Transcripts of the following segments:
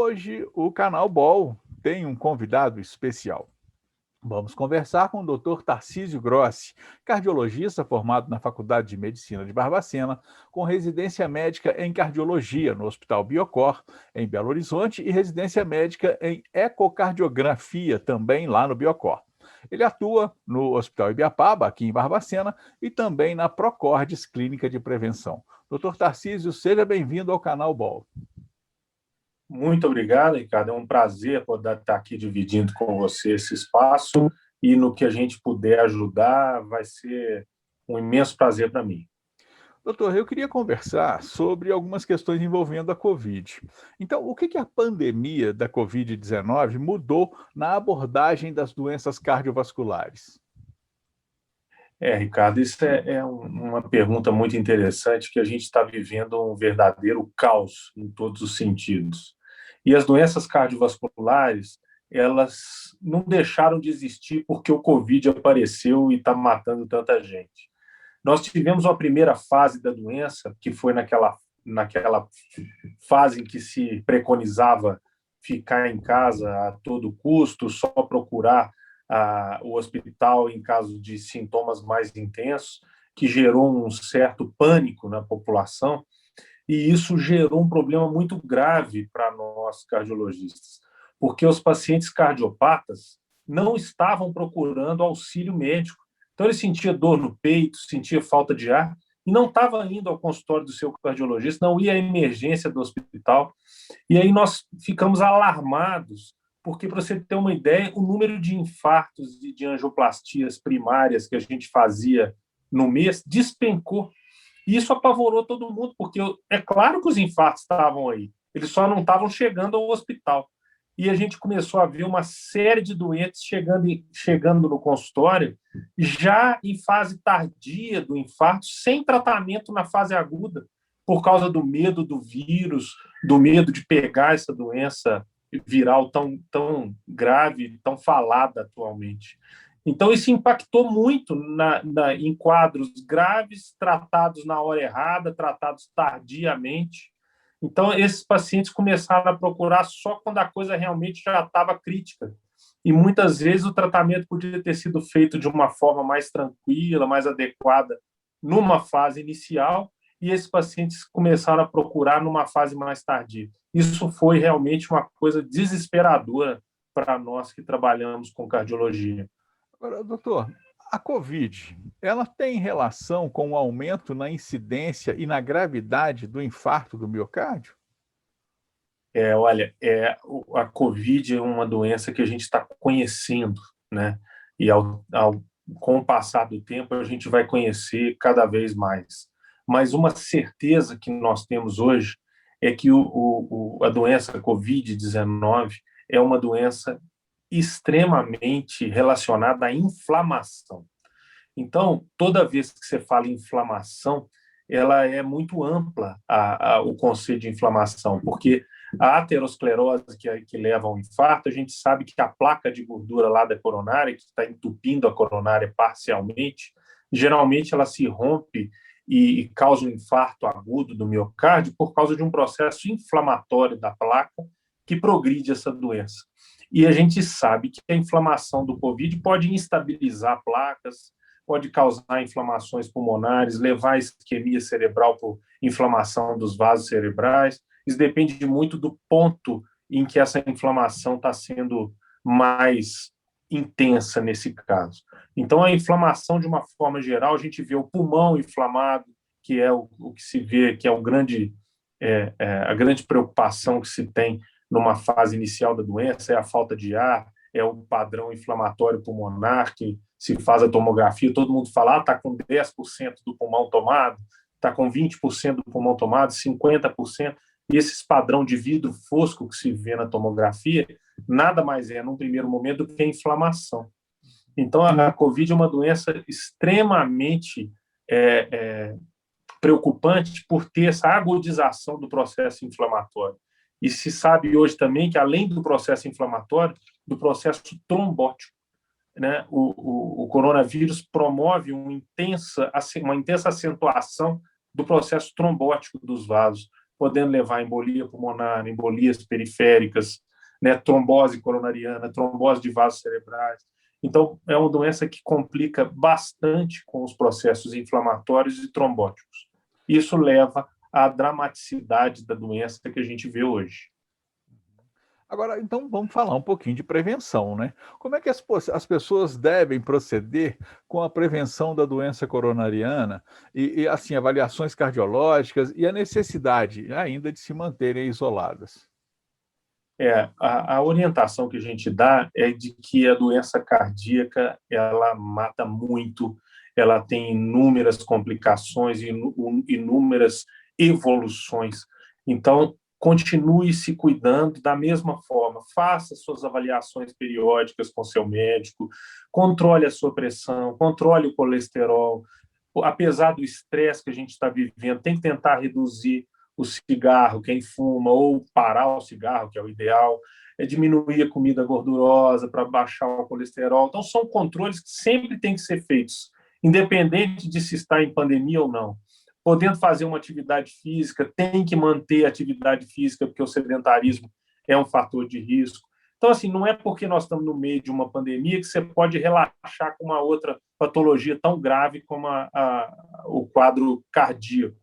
Hoje o canal Bol tem um convidado especial. Vamos conversar com o Dr. Tarcísio Grossi, cardiologista formado na Faculdade de Medicina de Barbacena, com residência médica em cardiologia no Hospital Biocor, em Belo Horizonte, e residência médica em ecocardiografia, também lá no Biocor. Ele atua no Hospital Ibiapaba, aqui em Barbacena, e também na Procordes Clínica de Prevenção. Dr. Tarcísio, seja bem-vindo ao canal Bol. Muito obrigado, Ricardo. É um prazer poder estar aqui dividindo com você esse espaço e no que a gente puder ajudar, vai ser um imenso prazer para mim. Doutor, eu queria conversar sobre algumas questões envolvendo a Covid. Então, o que a pandemia da Covid-19 mudou na abordagem das doenças cardiovasculares? Ricardo, isso é uma pergunta muito interessante, que a gente está vivendo um verdadeiro caos em todos os sentidos. E as doenças cardiovasculares, elas não deixaram de existir porque o Covid apareceu e está matando tanta gente. Nós tivemos uma primeira fase da doença, que foi naquela fase em que se preconizava ficar em casa a todo custo, só procurar o hospital em caso de sintomas mais intensos, que gerou um certo pânico na população, e isso gerou um problema muito grave para nós cardiologistas, porque os pacientes cardiopatas não estavam procurando auxílio médico. Então, ele sentia dor no peito, sentia falta de ar, e não estava indo ao consultório do seu cardiologista, não ia à emergência do hospital. E aí nós ficamos alarmados, porque, para você ter uma ideia, o número de infartos e de angioplastias primárias que a gente fazia no mês despencou. E isso apavorou todo mundo, porque é claro que os infartos estavam aí, eles só não estavam chegando ao hospital. E a gente começou a ver uma série de doentes chegando no consultório, já em fase tardia do infarto, sem tratamento na fase aguda, por causa do medo do vírus, do medo de pegar essa doença viral tão grave, tão falada atualmente. Então, isso impactou muito em quadros graves, tratados na hora errada, tratados tardiamente. Então, esses pacientes começaram a procurar só quando a coisa realmente já estava crítica. E muitas vezes o tratamento podia ter sido feito de uma forma mais tranquila, mais adequada, numa fase inicial, e esses pacientes começaram a procurar numa fase mais tardia. Isso foi realmente uma coisa desesperadora para nós que trabalhamos com cardiologia. Agora, doutor, a Covid, ela tem relação com o aumento na incidência e na gravidade do infarto do miocárdio? Olha, a Covid é uma doença que a gente está conhecendo, né? E com o passar do tempo a gente vai conhecer cada vez mais. Mas uma certeza que nós temos hoje é que a doença Covid-19 é uma doença extremamente relacionada à inflamação. Então, toda vez que você fala em inflamação, ela é muito ampla, o conceito de inflamação, porque a aterosclerose que leva ao infarto, a gente sabe que a placa de gordura lá da coronária, que está entupindo a coronária parcialmente, geralmente ela se rompe e causa um infarto agudo do miocárdio por causa de um processo inflamatório da placa que progride essa doença. E a gente sabe que a inflamação do COVID pode instabilizar placas, pode causar inflamações pulmonares, levar a isquemia cerebral por inflamação dos vasos cerebrais. Isso depende muito do ponto em que essa inflamação está sendo mais intensa nesse caso. Então, a inflamação, de uma forma geral, a gente vê o pulmão inflamado, que é o que se vê, que é a grande preocupação que se tem numa fase inicial da doença, é a falta de ar, é o padrão inflamatório pulmonar, que se faz a tomografia, todo mundo fala, está com 10% do pulmão tomado, está com 20% do pulmão tomado, 50%, e esse padrão de vidro fosco que se vê na tomografia, nada mais num primeiro momento, do que a inflamação. Então, a COVID é uma doença extremamente preocupante por ter essa agudização do processo inflamatório. E se sabe hoje também que, além do processo inflamatório, do processo trombótico, né? O coronavírus promove uma intensa acentuação do processo trombótico dos vasos, podendo levar a embolia pulmonar, embolias periféricas, né, trombose coronariana, trombose de vasos cerebrais. Então, é uma doença que complica bastante com os processos inflamatórios e trombóticos. Isso leva à dramaticidade da doença que a gente vê hoje. Agora, então vamos falar um pouquinho de prevenção, né? Como é que as pessoas devem proceder com a prevenção da doença coronariana e, assim, avaliações cardiológicas e a necessidade ainda de se manterem isoladas? A orientação que a gente dá é de que a doença cardíaca ela mata muito, ela tem inúmeras complicações, inúmeras evoluções. Então, continue se cuidando da mesma forma, faça suas avaliações periódicas com seu médico, controle a sua pressão, controle o colesterol. Apesar do estresse que a gente está vivendo, tem que tentar reduzir o cigarro, quem fuma, ou parar o cigarro, que é o ideal, diminuir a comida gordurosa para baixar o colesterol. Então, são controles que sempre têm que ser feitos, independente de se está em pandemia ou não. Podendo fazer uma atividade física, tem que manter a atividade física, porque o sedentarismo é um fator de risco. Então, assim, não é porque nós estamos no meio de uma pandemia que você pode relaxar com uma outra patologia tão grave como o quadro cardíaco.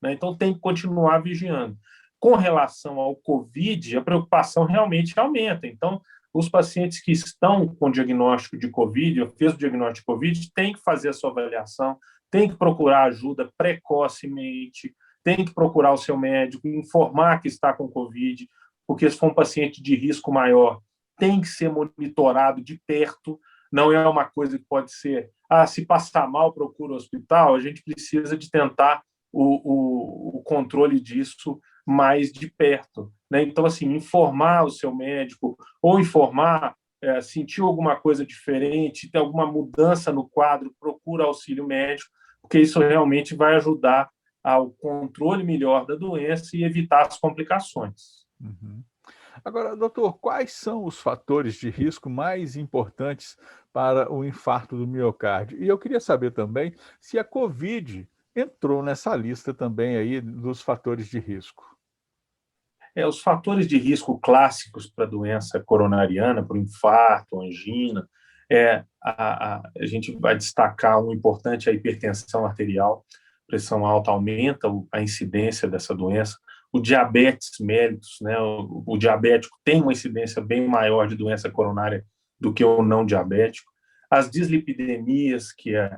Né? Então, tem que continuar vigiando. Com relação ao COVID, a preocupação realmente aumenta. Então, os pacientes que estão com diagnóstico de COVID, ou fez o diagnóstico de COVID, tem que fazer a sua avaliação, tem que procurar ajuda precocemente, tem que procurar o seu médico, informar que está com COVID, porque se for um paciente de risco maior, tem que ser monitorado de perto, não é uma coisa que pode ser, se passar mal, procura o hospital, a gente precisa de tentar o controle disso mais de perto. Né? Então, assim, informar o seu médico ou informar, sentiu alguma coisa diferente, tem alguma mudança no quadro, procura auxílio médico, porque isso realmente vai ajudar ao controle melhor da doença e evitar as complicações. Uhum. Agora, doutor, quais são os fatores de risco mais importantes para o infarto do miocárdio? E eu queria saber também se a COVID entrou nessa lista também aí dos fatores de risco. Os fatores de risco clássicos para a doença coronariana, para o infarto, angina, a gente vai destacar um importante, a hipertensão arterial, pressão alta aumenta a incidência dessa doença, o diabetes mellitus, né, o diabético tem uma incidência bem maior de doença coronária do que o não diabético, as dislipidemias, que é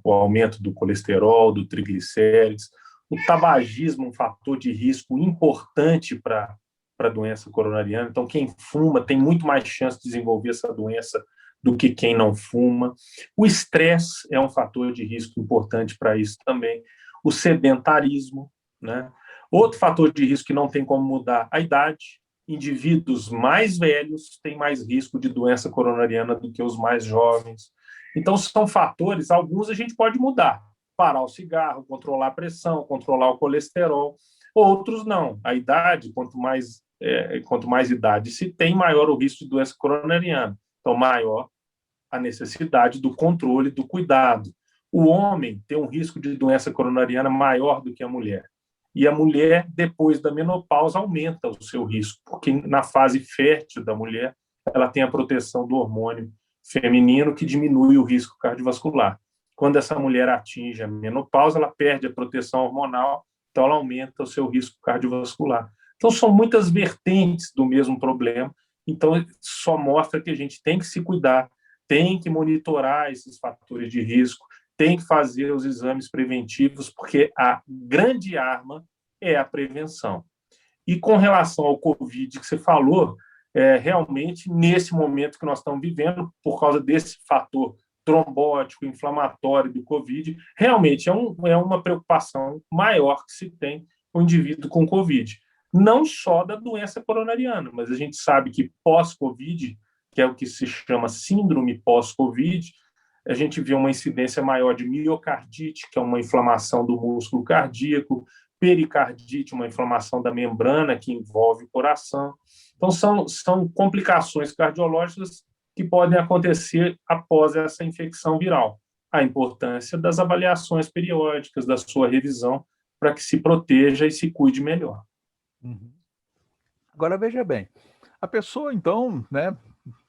o aumento do colesterol, do triglicérides, o tabagismo, um fator de risco importante para a doença coronariana. Então, quem fuma tem muito mais chance de desenvolver essa doença do que quem não fuma. O estresse é um fator de risco importante para isso também. O sedentarismo, né? Outro fator de risco que não tem como mudar, a idade. Indivíduos mais velhos têm mais risco de doença coronariana do que os mais jovens. Então, são fatores, alguns a gente pode mudar. Parar o cigarro, controlar a pressão, controlar o colesterol. Outros não. A idade, quanto mais idade se tem, maior o risco de doença coronariana. Então, maior a necessidade do controle, do cuidado. O homem tem um risco de doença coronariana maior do que a mulher. E a mulher, depois da menopausa, aumenta o seu risco, porque na fase fértil da mulher, ela tem a proteção do hormônio feminino que diminui o risco cardiovascular. Quando essa mulher atinge a menopausa, ela perde a proteção hormonal, então ela aumenta o seu risco cardiovascular. Então, são muitas vertentes do mesmo problema, então só mostra que a gente tem que se cuidar, tem que monitorar esses fatores de risco, tem que fazer os exames preventivos, porque a grande arma é a prevenção. E com relação ao Covid que você falou, realmente, nesse momento que nós estamos vivendo, por causa desse fator trombótico, inflamatório do Covid, realmente é uma preocupação maior que se tem com o indivíduo com Covid. Não só da doença coronariana, mas a gente sabe que pós-Covid, que é o que se chama síndrome pós-Covid, a gente vê uma incidência maior de miocardite, que é uma inflamação do músculo cardíaco, pericardite, uma inflamação da membrana que envolve o coração. Então, são complicações cardiológicas que podem acontecer após essa infecção viral. A importância das avaliações periódicas, da sua revisão, para que se proteja e se cuide melhor. Uhum. Agora, veja bem, a pessoa, então, né,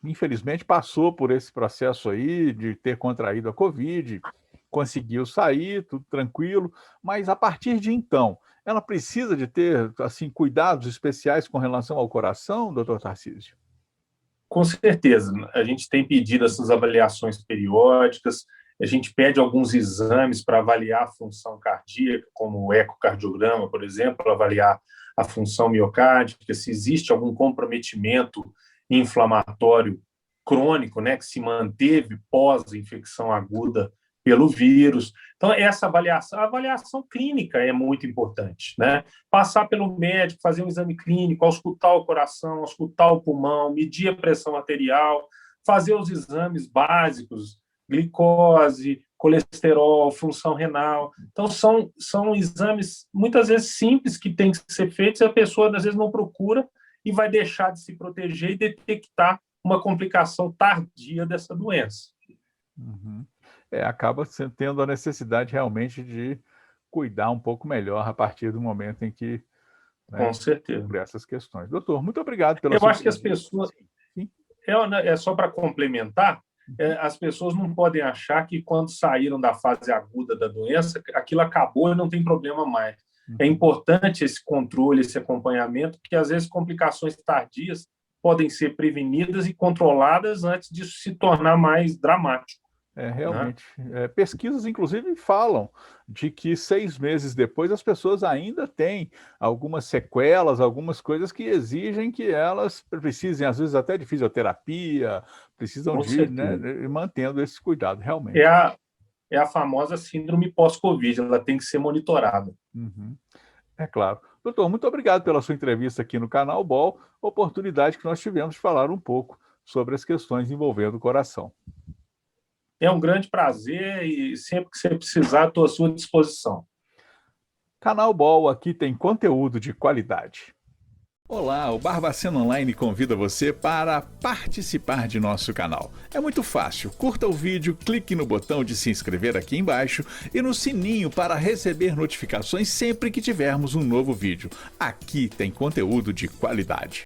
infelizmente passou por esse processo aí de ter contraído a Covid, conseguiu sair, tudo tranquilo, mas a partir de então, ela precisa de ter, assim, cuidados especiais com relação ao coração, doutor Tarcísio? Com certeza, a gente tem pedido essas avaliações periódicas, a gente pede alguns exames para avaliar a função cardíaca, como o ecocardiograma, por exemplo, avaliar a função miocárdica, se existe algum comprometimento inflamatório crônico, né, que se manteve pós-infecção aguda pelo vírus. Então, essa avaliação, a avaliação clínica é muito importante, né? Passar pelo médico, fazer um exame clínico, auscultar o coração, auscultar o pulmão, medir a pressão arterial, fazer os exames básicos, glicose, colesterol, função renal. Então, são exames, muitas vezes, simples que têm que ser feitos e a pessoa, às vezes, não procura e vai deixar de se proteger e detectar uma complicação tardia dessa doença. Uhum. Acaba tendo a necessidade realmente de cuidar um pouco melhor a partir do momento em que, né, Com certeza. por essas questões. Doutor, muito obrigado pela Eu sua acho que as pessoas... Sim. Só para complementar, as pessoas não podem achar que quando saíram da fase aguda da doença, aquilo acabou e não tem problema mais. É importante esse controle, esse acompanhamento, porque às vezes complicações tardias podem ser prevenidas e controladas antes disso se tornar mais dramático. Realmente. Pesquisas, inclusive, falam de que 6 meses depois as pessoas ainda têm algumas sequelas, algumas coisas que exigem que elas precisem, às vezes, até de fisioterapia, precisam Com de, né, certeza. mantendo esse cuidado, realmente. É a famosa síndrome pós-Covid, ela tem que ser monitorada. Uhum. É claro. Doutor, muito obrigado pela sua entrevista aqui no Canal BOL, oportunidade que nós tivemos de falar um pouco sobre as questões envolvendo o coração. É um grande prazer e sempre que você precisar, estou à sua disposição. Canal BOL, aqui tem conteúdo de qualidade. Olá, o Barbacena Online convida você para participar de nosso canal. É muito fácil, curta o vídeo, clique no botão de se inscrever aqui embaixo e no sininho para receber notificações sempre que tivermos um novo vídeo. Aqui tem conteúdo de qualidade.